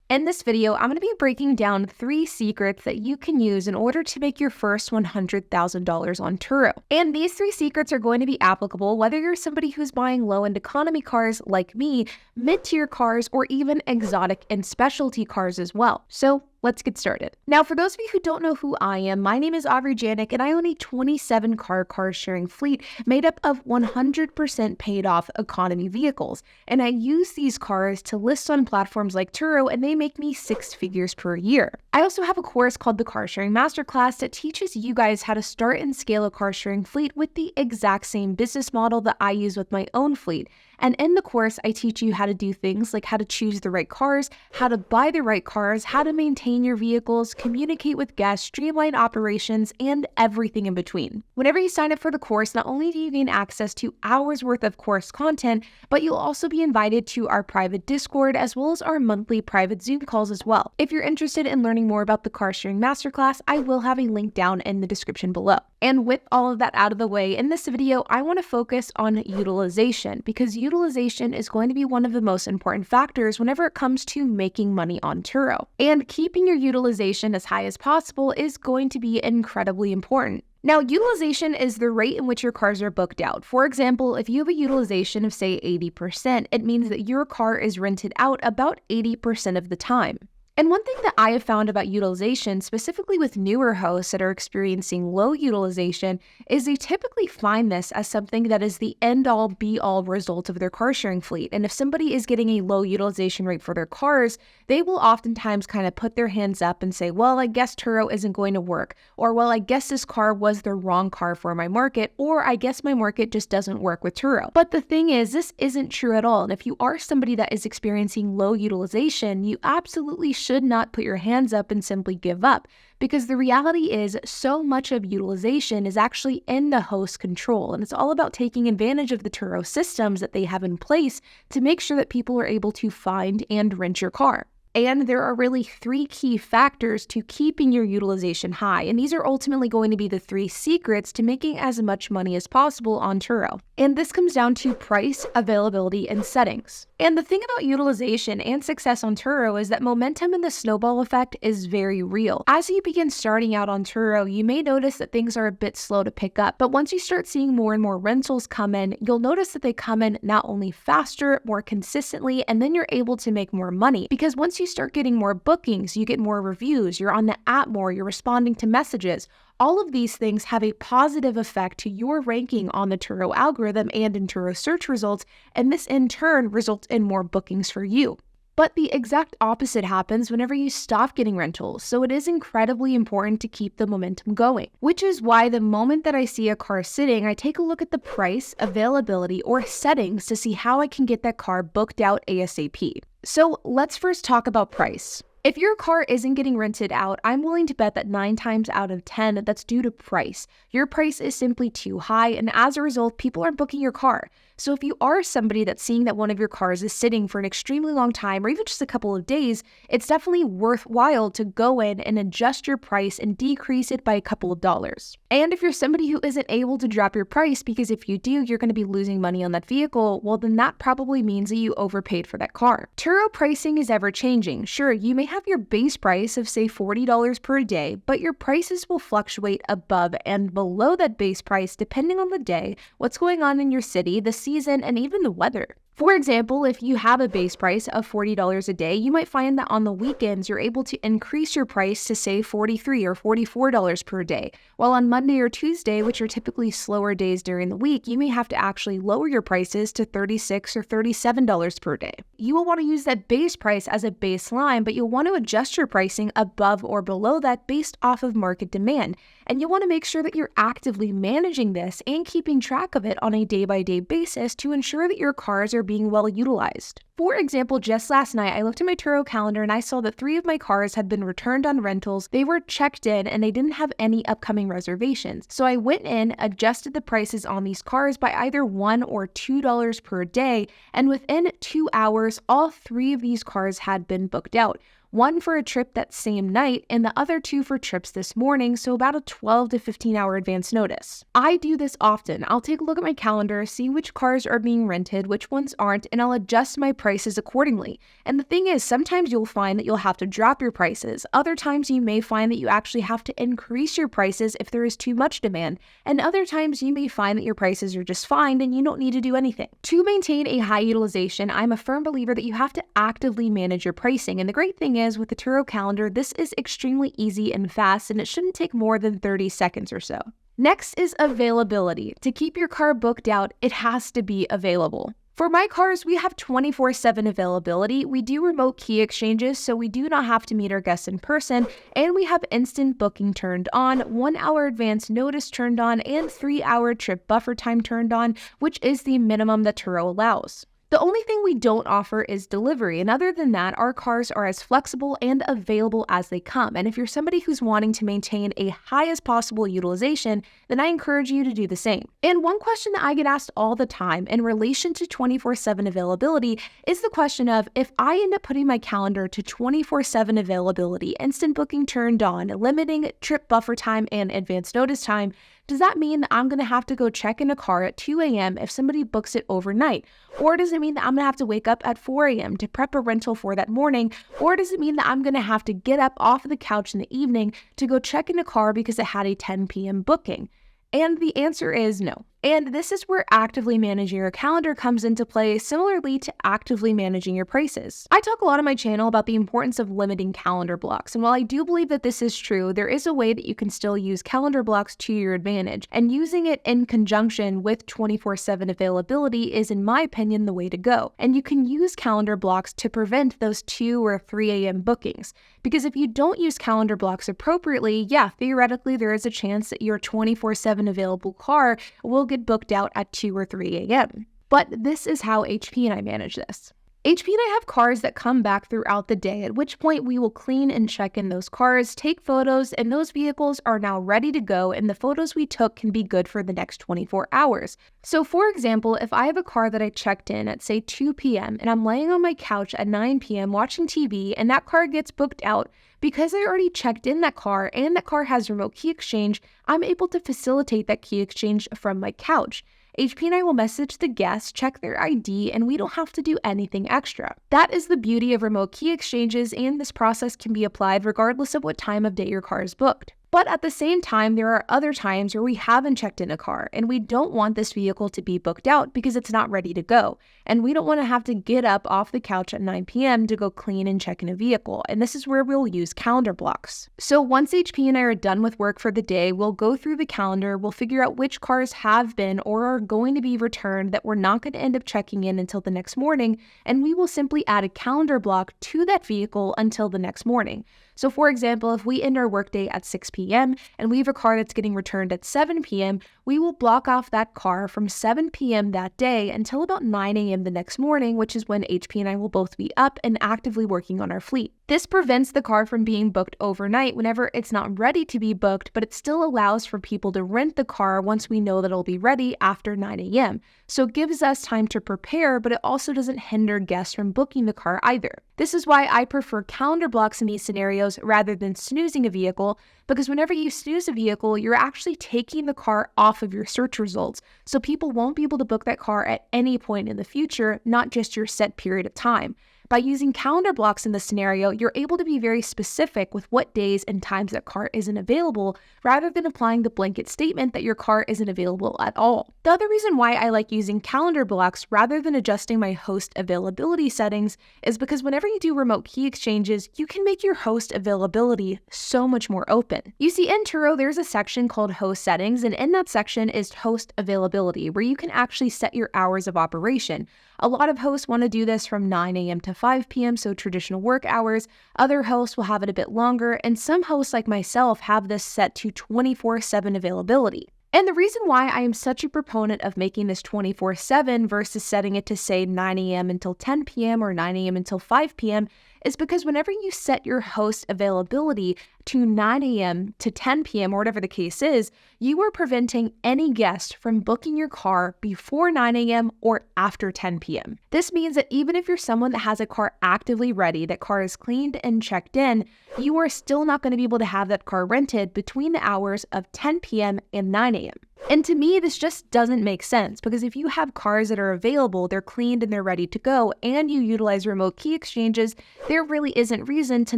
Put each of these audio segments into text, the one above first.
In this video, I'm going to be breaking down 3 secrets that you can use in order to make your first $100,000 on Turo. And these 3 secrets are going to be applicable whether you're somebody who's buying low-end economy cars like me, mid-tier cars, or even exotic and specialty cars as well. So let's get started. Now, for those of you who don't know who I am, my name is Aubrey and I own a 27-car sharing fleet made up of 100% paid off economy vehicles. And I use these cars to list on platforms like Turo, and they make me 6 figures per year. I also have a course called the Car Sharing Masterclass that teaches you guys how to start and scale a car sharing fleet with the exact same business model that I use with my own fleet. And in the course, I teach you how to do things like how to choose the right cars, how to buy the right cars, how to maintain your vehicles, communicate with guests, streamline operations, and everything in between. Whenever you sign up for the course, not only do you gain access to hours worth of course content, but you'll also be invited to our private Discord as well as our monthly private Zoom calls as well. If you're interested in learning more about the Car Sharing Masterclass, I will have a link down in the description below. And with all of that out of the way, in this video, I want to focus on utilization because utilization is going to be one of the most important factors whenever it comes to making money on Turo. And keeping your utilization as high as possible is going to be incredibly important. Now, utilization is the rate in which your cars are booked out. For example, if you have a utilization of say 80%, it means that your car is rented out about 80% of the time. And one thing that I have found about utilization, specifically with newer hosts that are experiencing low utilization, is they typically find this as something that is the end-all, be-all result of their car sharing fleet. And if somebody is getting a low utilization rate for their cars, they will oftentimes kind of put their hands up and say, well, I guess Turo isn't going to work. Or, well, I guess this car was the wrong car for my market. Or, I guess my market just doesn't work with Turo. But the thing is, this isn't true at all. And if you are somebody that is experiencing low utilization, you absolutely should not put your hands up and simply give up, because the reality is so much of utilization is actually in the host's control, and it's all about taking advantage of the Turo systems that they have in place to make sure that people are able to find and rent your car. And there are really 3 key factors to keeping your utilization high, and these are ultimately going to be the 3 secrets to making as much money as possible on Turo. And this comes down to price, availability, and settings. And the thing about utilization and success on Turo is that momentum and the snowball effect is very real. As you begin starting out on Turo, you may notice that things are a bit slow to pick up, but once you start seeing more and more rentals come in, you'll notice that they come in not only faster, more consistently, and then you're able to make more money. Because once you start getting more bookings, you get more reviews, you're on the app more, you're responding to messages. All of these things have a positive effect to your ranking on the Turo algorithm and in Turo search results, and this in turn results in more bookings for you. But the exact opposite happens whenever you stop getting rentals, so it is incredibly important to keep the momentum going, which is why the moment that I see a car sitting, I take a look at the price, availability, or settings to see how I can get that car booked out ASAP. So let's first talk about price. If your car isn't getting rented out, I'm willing to bet that 9 times out of 10, that's due to price. Your price is simply too high, and as a result, people aren't booking your car. So if you are somebody that's seeing that one of your cars is sitting for an extremely long time or even just a couple of days, it's definitely worthwhile to go in and adjust your price and decrease it by a couple of dollars. And if you're somebody who isn't able to drop your price, because if you do, you're going to be losing money on that vehicle, well, then that probably means that you overpaid for that car. Turo pricing is ever changing. Sure, you may have your base price of say $40 per day, but your prices will fluctuate above and below that base price depending on the day, what's going on in your city, the season, and even the weather. For example, if you have a base price of $40 a day, you might find that on the weekends, you're able to increase your price to say $43 or $44 per day. While on Monday or Tuesday, which are typically slower days during the week, you may have to actually lower your prices to $36 or $37 per day. You will want to use that base price as a baseline, but you'll want to adjust your pricing above or below that based off of market demand. And you'll want to make sure that you're actively managing this and keeping track of it on a day-by-day basis to ensure that your cars are being well utilized. For example, just last night, I looked at my Turo calendar and I saw that 3 of my cars had been returned on rentals. They were checked in and they didn't have any upcoming reservations. So I went in, adjusted the prices on these cars by either $1 or $2 per day, and within 2 hours, all 3 of these cars had been booked out. 1 for a trip that same night, and the other 2 for trips this morning, so about a 12 to 15 hour advance notice. I do this often. I'll take a look at my calendar, see which cars are being rented, which ones aren't, and I'll adjust my price prices accordingly. And the thing is, sometimes you'll find that you'll have to drop your prices. Other times you may find that you actually have to increase your prices if there is too much demand. And other times you may find that your prices are just fine and you don't need to do anything. To maintain a high utilization, I'm a firm believer that you have to actively manage your pricing. And the great thing is, with the Turo calendar, this is extremely easy and fast, and it shouldn't take more than 30 seconds or so. Next is availability. To keep your car booked out, it has to be available. For my cars, we have 24/7 availability. We do remote key exchanges, so we do not have to meet our guests in person, and we have instant booking turned on, 1 hour advance notice turned on, and 3-hour trip buffer time turned on, which is the minimum that Turo allows. The only thing we don't offer is delivery, and other than that, our cars are as flexible and available as they come. And if you're somebody who's wanting to maintain a highest possible utilization, then I encourage you to do the same. And one question that I get asked all the time in relation to 24/7 availability is the question of, if I end up putting my calendar to 24/7 availability, instant booking turned on, limiting trip buffer time and advance notice time, does that mean that I'm going to have to go check in a car at 2 a.m. if somebody books it overnight? Or does it mean that I'm going to have to wake up at 4 a.m. to prep a rental for that morning? Or does it mean that I'm going to have to get up off of the couch in the evening to go check in a car because it had a 10 p.m. booking? And the answer is no. And this is where actively managing your calendar comes into play, similarly to actively managing your prices. I talk a lot on my channel about the importance of limiting calendar blocks, and while I do believe that this is true, there is a way that you can still use calendar blocks to your advantage, and using it in conjunction with 24/7 availability is, in my opinion, the way to go. And you can use calendar blocks to prevent those 2 or 3 a.m. bookings, because if you don't use calendar blocks appropriately, theoretically there is a chance that your 24/7 available car will get booked out at 2 or 3 a.m. But this is how HP and I manage this. HP and I have cars that come back throughout the day, at which point we will clean and check in those cars, take photos, and those vehicles are now ready to go, and the photos we took can be good for the next 24 hours. So for example, if I have a car that I checked in at say 2 p.m. and I'm laying on my couch at 9 p.m. watching TV, and that car gets booked out, because I already checked in that car and that car has remote key exchange, I'm able to facilitate that key exchange from my couch. HP and I will message the guests, check their ID, and we don't have to do anything extra. That is the beauty of remote key exchanges, and this process can be applied regardless of what time of day your car is booked. But at the same time, there are other times where we haven't checked in a car and we don't want this vehicle to be booked out because it's not ready to go. And we don't want to have to get up off the couch at 9 p.m. to go clean and check in a vehicle. And this is where we'll use calendar blocks. So once HP and I are done with work for the day, we'll go through the calendar, we'll figure out which cars have been or are going to be returned that we're not going to end up checking in until the next morning, and we will simply add a calendar block to that vehicle until the next morning. So for example, if we end our workday at 6 p.m. and we have a car that's getting returned at 7 p.m., we will block off that car from 7 p.m. that day until about 9 a.m. the next morning, which is when HP and I will both be up and actively working on our fleet. This prevents the car from being booked overnight whenever it's not ready to be booked, but it still allows for people to rent the car once we know that it'll be ready after 9 a.m. So it gives us time to prepare, but it also doesn't hinder guests from booking the car either. This is why I prefer calendar blocks in these scenarios rather than snoozing a vehicle, because whenever you snooze a vehicle, you're actually taking the car off of your search results. So people won't be able to book that car at any point in the future, not just your set period of time. By using calendar blocks in this scenario, you're able to be very specific with what days and times that car isn't available, rather than applying the blanket statement that your car isn't available at all. The other reason why I like using calendar blocks rather than adjusting my host availability settings is because whenever you do remote key exchanges, you can make your host availability so much more open. You see, in Turo, there's a section called host settings, and in that section is host availability, where you can actually set your hours of operation. A lot of hosts want to do this from 9 a.m. to 5 p.m., so traditional work hours. Other hosts will have it a bit longer, and some hosts like myself have this set to 24/7 availability. And the reason why I am such a proponent of making this 24/7 versus setting it to say 9 a.m. until 10 p.m. or 9 a.m. until 5 p.m. is because whenever you set your host availability to 9 a.m. to 10 p.m. or whatever the case is, you are preventing any guest from booking your car before 9 a.m. or after 10 p.m. This means that even if you're someone that has a car actively ready, that car is cleaned and checked in, you are still not going to be able to have that car rented between the hours of 10 p.m. and 9 a.m. And to me, this just doesn't make sense, because if you have cars that are available, they're cleaned and they're ready to go, and you utilize remote key exchanges, there really isn't reason to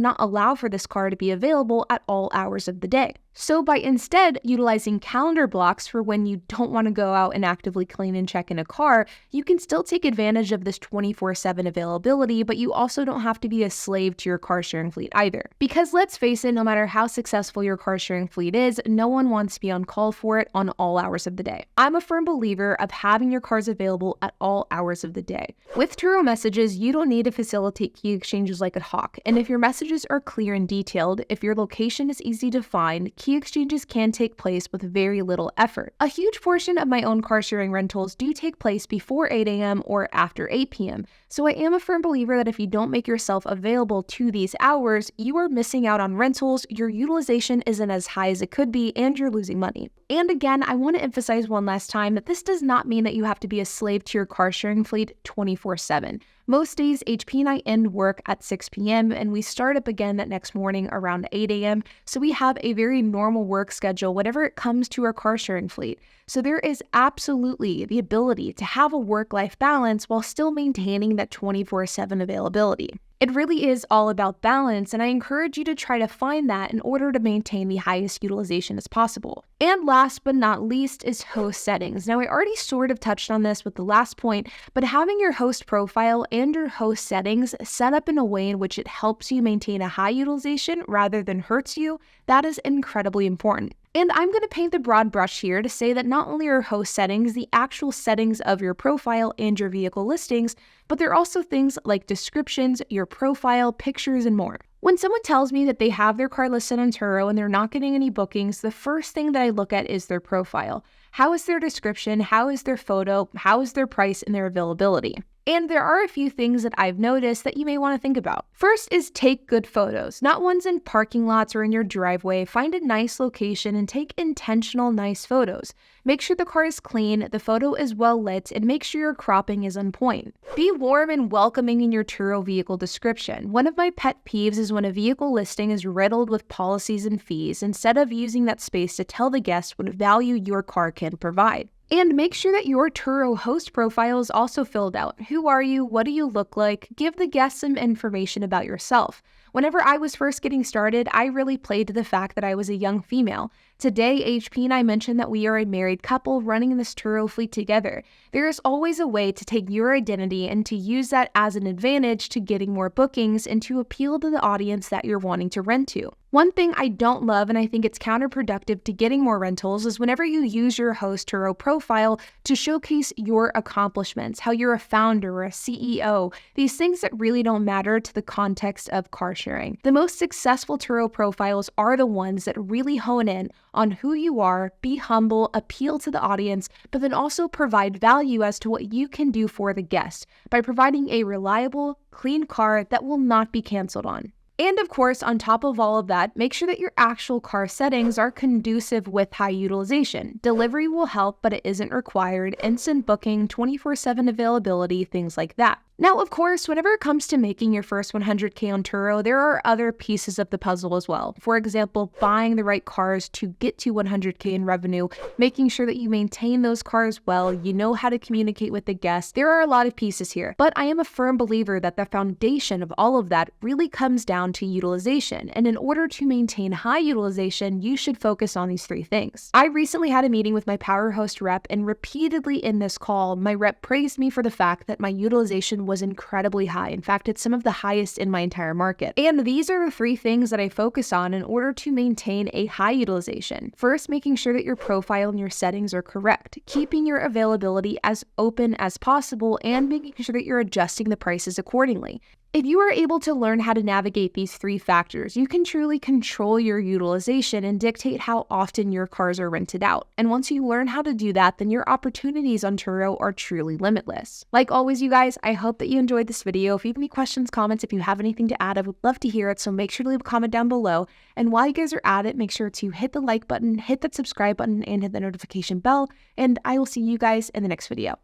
not allow for this car to be available at all hours of the day. So by instead utilizing calendar blocks for when you don't want to go out and actively clean and check in a car, you can still take advantage of this 24/7 availability, but you also don't have to be a slave to your car sharing fleet either. Because let's face it, no matter how successful your car sharing fleet is, no one wants to be on call for it on all hours of the day. I'm a firm believer of having your cars available at all hours of the day. With Turo messages, you don't need to facilitate key exchanges like ad hoc, and if your messages are clear and detailed, if your location is easy to find, key exchanges can take place with very little effort. A huge portion of my own car sharing rentals do take place before 8 a.m. or after 8 p.m., so I am a firm believer that if you don't make yourself available to these hours, you are missing out on rentals, your utilization isn't as high as it could be, and you're losing money. And again, I want to emphasize one last time that this does not mean that you have to be a slave to your car sharing fleet 24/7. Most days, HP and I end work at 6 p.m. and we start up again that next morning around 8 a.m. So we have a very normal work schedule whenever it comes to our car sharing fleet. So there is absolutely the ability to have a work-life balance while still maintaining that 24/7 availability. It really is all about balance, and I encourage you to try to find that in order to maintain the highest utilization as possible. And last but not least is host settings. Now, I already sort of touched on this with the last point, but having your host profile and your host settings set up in a way in which it helps you maintain a high utilization rather than hurts you, that is incredibly important. And I'm going to paint the broad brush here to say that not only are host settings the actual settings of your profile and your vehicle listings, but they're also things like descriptions, your profile, pictures, and more. When someone tells me that they have their car listed on Turo and they're not getting any bookings, the first thing that I look at is their profile. How is their description? How is their photo? How is their price and their availability? And there are a few things that I've noticed that you may want to think about. First is take good photos, not ones in parking lots or in your driveway. Find a nice location and take intentional nice photos. Make sure the car is clean, the photo is well lit, and make sure your cropping is on point. Be warm and welcoming in your Turo vehicle description. One of my pet peeves is when a vehicle listing is riddled with policies and fees instead of using that space to tell the guest what value your car can provide. And make sure that your Turo host profile is also filled out. Who are you? What do you look like? Give the guests some information about yourself. Whenever I was first getting started, I really played to the fact that I was a young female. Today, HP and I mentioned that we are a married couple running this Turo fleet together. There is always a way to take your identity and to use that as an advantage to getting more bookings and to appeal to the audience that you're wanting to rent to. One thing I don't love, and I think it's counterproductive to getting more rentals, is whenever you use your host Turo profile to showcase your accomplishments, how you're a founder or a CEO, these things that really don't matter to the context of car sharing. The most successful Turo profiles are the ones that really hone in on who you are, be humble, appeal to the audience, but then also provide value as to what you can do for the guest by providing a reliable, clean car that will not be canceled on. And of course, on top of all of that, make sure that your actual car settings are conducive with high utilization. Delivery will help, but it isn't required. Instant booking, 24/7 availability, things like that. Now, of course, whenever it comes to making your first 100K on Turo, there are other pieces of the puzzle as well. For example, buying the right cars to get to 100K in revenue, making sure that you maintain those cars well, you know how to communicate with the guests. There are a lot of pieces here, but I am a firm believer that the foundation of all of that really comes down to utilization. And in order to maintain high utilization, you should focus on these three things. I recently had a meeting with my Power Host rep, and repeatedly in this call, my rep praised me for the fact that my utilization was incredibly high. In fact, it's some of the highest in my entire market. And these are the three things that I focus on in order to maintain a high utilization. First, making sure that your profile and your settings are correct, keeping your availability as open as possible, and making sure that you're adjusting the prices accordingly. If you are able to learn how to navigate these three factors, you can truly control your utilization and dictate how often your cars are rented out. And once you learn how to do that, then your opportunities on Turo are truly limitless. Like always, you guys, I hope that you enjoyed this video. If you have any questions, comments, if you have anything to add, I would love to hear it. So make sure to leave a comment down below. And while you guys are at it, make sure to hit the like button, hit that subscribe button, and hit the notification bell. And I will see you guys in the next video.